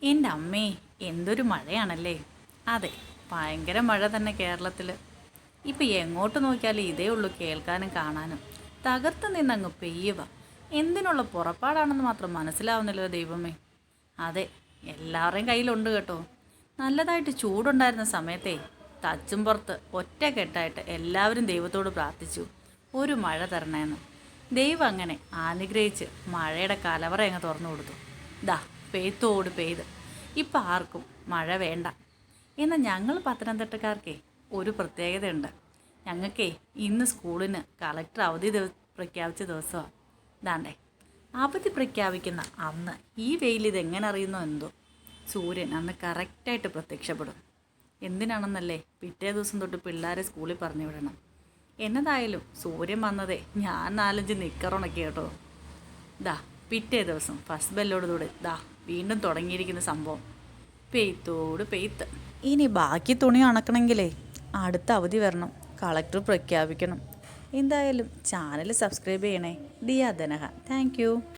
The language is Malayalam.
എൻ്റെ അമ്മേ, എന്തൊരു മഴയാണല്ലേ. അതെ, ഭയങ്കര മഴ തന്നെ കേരളത്തിൽ. ഇപ്പം എങ്ങോട്ട് നോക്കിയാലും ഇതേ ഉള്ളൂ കേൾക്കാനും കാണാനും. തകർത്ത് നിന്നങ്ങ് പെയ്യുക. എന്തിനുള്ള പുറപ്പാടാണെന്ന് മാത്രം മനസ്സിലാവുന്നില്ലോ ദൈവമേ. അതെ, എല്ലാവരുടെയും കയ്യിലുണ്ട് കേട്ടോ. നല്ലതായിട്ട് ചൂടുണ്ടായിരുന്ന സമയത്തെ തച്ചും പുറത്ത് ഒറ്റക്കെട്ടായിട്ട് എല്ലാവരും ദൈവത്തോട് പ്രാർത്ഥിച്ചു, ഒരു മഴ തരണേന്ന്. ദൈവം അങ്ങനെ അനുഗ്രഹിച്ച് മഴയുടെ കലവറ അങ്ങ് തുറന്നു കൊടുത്തു. ദാ പെയ്ത്തോട് പെയ്ത്. ഇപ്പം ആർക്കും മഴ വേണ്ട. എന്നാൽ ഞങ്ങൾ പത്തനംതിട്ടക്കാർക്കേ ഒരു പ്രത്യേകതയുണ്ട്. ഞങ്ങൾക്കേ ഇന്ന് സ്കൂളിന് കളക്ടർ അവധി പ്രഖ്യാപിച്ച ദിവസമാണ്. ദാണ്ടേ, അവധി പ്രഖ്യാപിക്കുന്ന അന്ന് ഈ വെയിൽ ഇതെങ്ങനെ അറിയുന്നോ എന്തോ, സൂര്യൻ അന്ന് കറക്റ്റായിട്ട് പ്രത്യക്ഷപ്പെടും. എന്തിനാണെന്നല്ലേ, പിറ്റേ ദിവസം തൊട്ട് പിള്ളേരെ സ്കൂളിൽ പറഞ്ഞു വിടണം. എന്നതായാലും സൂര്യൻ വന്നതേ ഞാൻ 4-5 നിക്കറുണക്കി കേട്ടോ. ദാ പിറ്റേ ദിവസം ഫസ്റ്റ് ബെല്ലോടുകൂടെ ദാ വീണ്ടും തുടങ്ങിയിരിക്കുന്ന സംഭവം. പെയ്ത്തോട് പെയ്ത്ത്. ഇനി ബാക്കി തുണി ഉണക്കണമെങ്കിലേ അടുത്ത അവധി വരണം, കളക്ടർ പ്രഖ്യാപിക്കണം. എന്തായാലും ചാനൽ സബ്സ്ക്രൈബ് ചെയ്യണേ. ദിയ ധനഹ. Thank U.